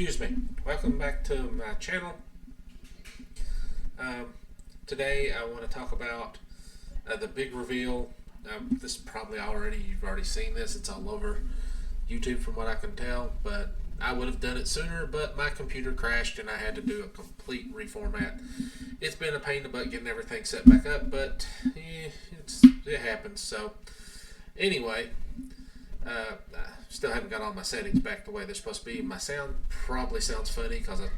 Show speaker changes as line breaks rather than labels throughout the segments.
Excuse me. Welcome back to my channel. Um, Today I want to talk about the big reveal. This probably you've already seen this. It's all over YouTube from what I can tell. But I would have done it sooner, but my computer crashed and I had to do a complete reformat. It's been a pain in the butt getting everything set back up, but it happens. So anyway. I still haven't got all my settings back the way they're supposed to be. My sound probably sounds funny because I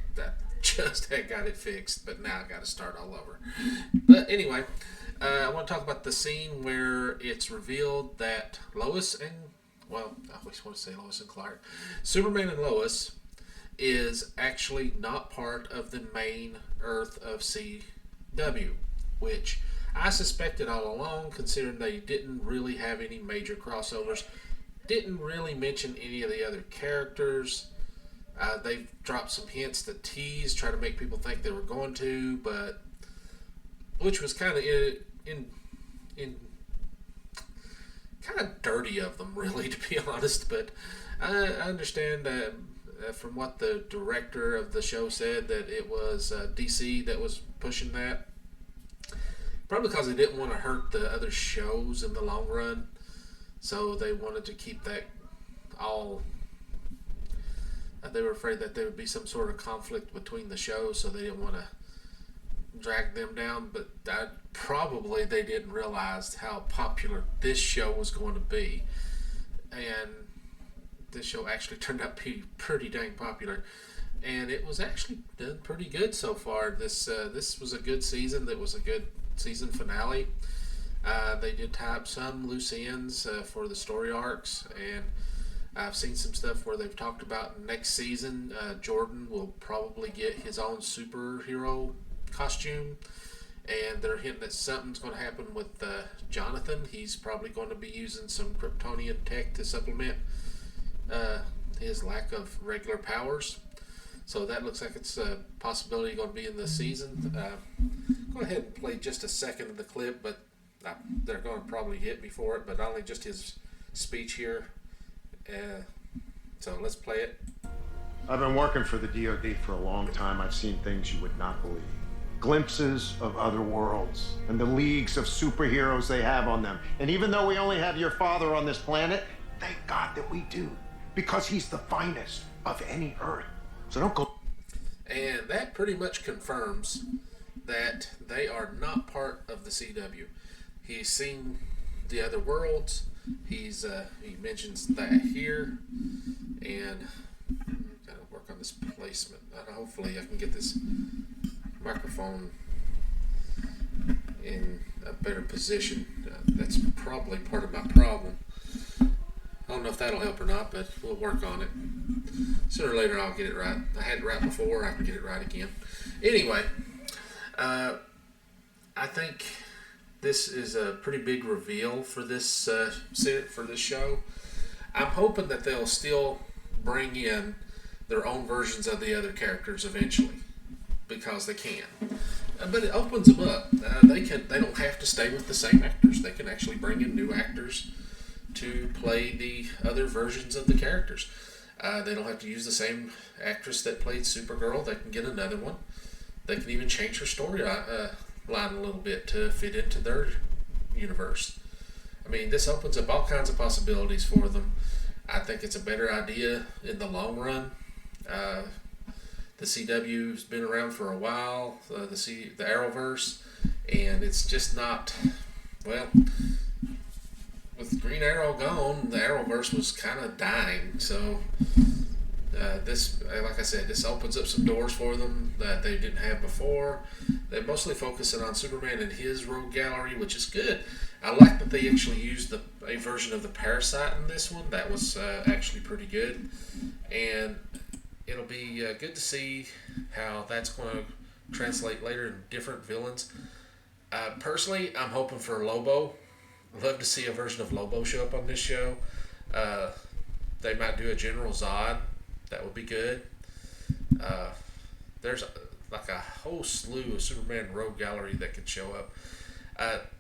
just had got it fixed, but now I got to start all over. But anyway, I want to talk about the scene where it's revealed that Lois and, well, I always want to say Lois and Clark, Superman and Lois is actually not part of the main Earth of CW, which I suspected all along, considering they didn't really have any major crossovers. Didn't really mention any of the other characters. They've dropped some hints to tease, try to make people think they were going to, but which was kind of in kind of dirty of them, really, to be honest. But I understand from what the director of the show said that it was DC that was pushing that. Probably because they didn't want to hurt the other shows in the long run. So they wanted to keep that all. They were afraid that there would be some sort of conflict between the shows, so they didn't want to drag them down. But probably they didn't realize how popular this show was going to be. And this show actually turned out to be pretty dang popular. And it was actually done pretty good so far. This was a good season. That was a good season finale. They did tie up some loose ends for the story arcs, and I've seen some stuff where they've talked about next season Jordan will probably get his own superhero costume, and they're hinting that something's going to happen with Jonathan. He's probably going to be using some Kryptonian tech to supplement his lack of regular powers. So that looks like it's a possibility going to be in this season. Go ahead and play just a second of the clip, but they're going to probably hit me for it, but only just his speech here. So let's play it.
I've been working for the DoD for a long time. I've seen things you would not believe. Glimpses of other worlds and the leagues of superheroes they have on them. And even though we only have your father on this planet, thank God that we do, because he's the finest of any Earth. So don't go.
And that pretty much confirms that they are not part of the CW. He's seen the other worlds. He mentions that here, and gotta work on this placement. Hopefully, I can get this microphone in a better position. That's probably part of my problem. I don't know if that'll help or not, but we'll work on it. Sooner or later, I'll get it right. I had it right before. I can get it right again. Anyway, I think this is a pretty big reveal for this show. I'm hoping that they'll still bring in their own versions of the other characters eventually, because they can. But it opens them up. They don't have to stay with the same actors. They can actually bring in new actors to play the other versions of the characters. They don't have to use the same actress that played Supergirl. They can get another one. They can even change her storyline a little bit to fit into their universe. I mean, this opens up all kinds of possibilities for them. I think it's a better idea in the long run. The CW's been around for a while, the Arrowverse, and it's just not, well, with Green Arrow gone, the Arrowverse was kind of dying. So this, like I said, this opens up some doors for them that they didn't have before. They're mostly focusing on Superman and his rogue gallery, which is good. I like that they actually used a version of the Parasite in this one. That was actually pretty good, and it'll be good to see how that's going to translate later in different villains. Personally, I'm hoping for Lobo. I'd love to see a version of Lobo show up on this show. They might do a General Zod. That would be good. There's like a whole slew of Superman rogue gallery that could show up.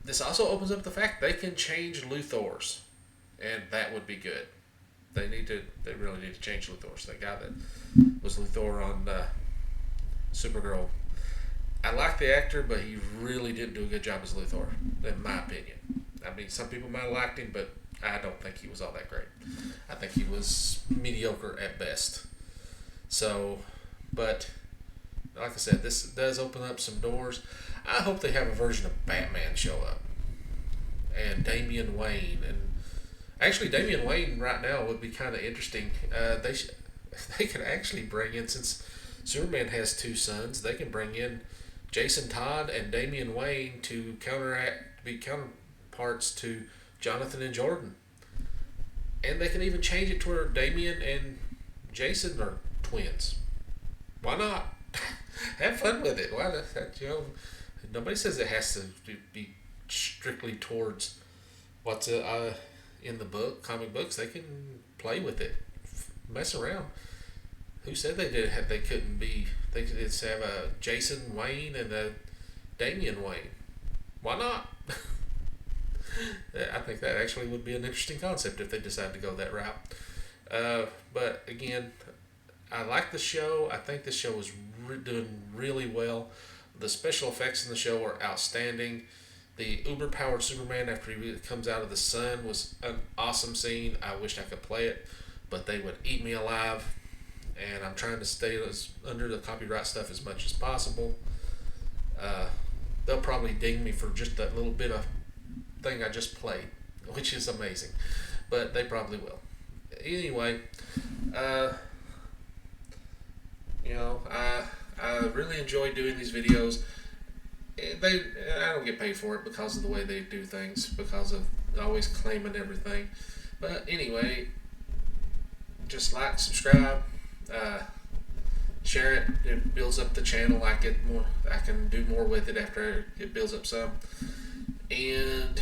This also opens up the fact they can change Luthor's, and that would be good. They really need to change Luthor. So the guy that was Luthor on Supergirl, I like the actor, but he really didn't do a good job as Luthor, in my opinion. I mean, some people might have liked him, but I don't think he was all that great. I think he was mediocre at best. So, but like I said, this does open up some doors. I hope they have a version of Batman show up, and Damian Wayne, and actually Damian Wayne right now would be kind of interesting. They could actually bring in, since Superman has two sons, they can bring in Jason Todd and Damian Wayne to be counterparts to Jonathan and Jordan, and they can even change it to where Damian and Jason are twins. Why not? Have fun with it. Why not? Nobody says it has to be strictly towards what's in the comic books. They can play with it, mess around. Who said they couldn't be? They could just have a Jason Wayne and a Damian Wayne. Why not? I think that actually would be an interesting concept if they decide to go that route. But again, I like the show. I think the show is doing really well. The special effects in the show are outstanding. The uber-powered Superman after he comes out of the sun was an awesome scene. I wished I could play it, but they would eat me alive. And I'm trying to stay under the copyright stuff as much as possible. They'll probably ding me for just that little bit of thing I just played, which is amazing. But they probably will. Anyway, I really enjoy doing these videos. I don't get paid for it because of the way they do things, because of always claiming everything. But anyway, just like, subscribe, share it. It builds up the channel. I can do more with it after it builds up some. And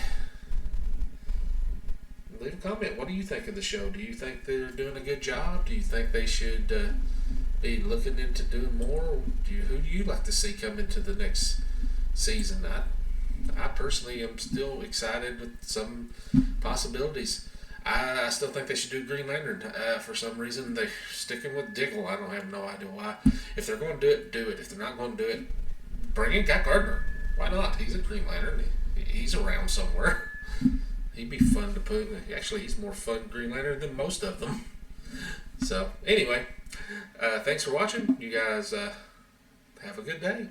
leave a comment. What do you think of the show? Do you think they're doing a good job? Do you think they should be looking into doing more? Who do you like to see come into the next season? I personally am still excited with some possibilities. I still think they should do Green Lantern. For some reason, they're sticking with Diggle. I don't have no idea why. If they're going to do it, do it. If they're not going to do it, bring in Guy Gardner. Why not? He's a Green Lantern. He's around somewhere. He'd be fun to put. Actually, he's more fun Green Lantern than most of them. So, anyway, thanks for watching. You guys have a good day.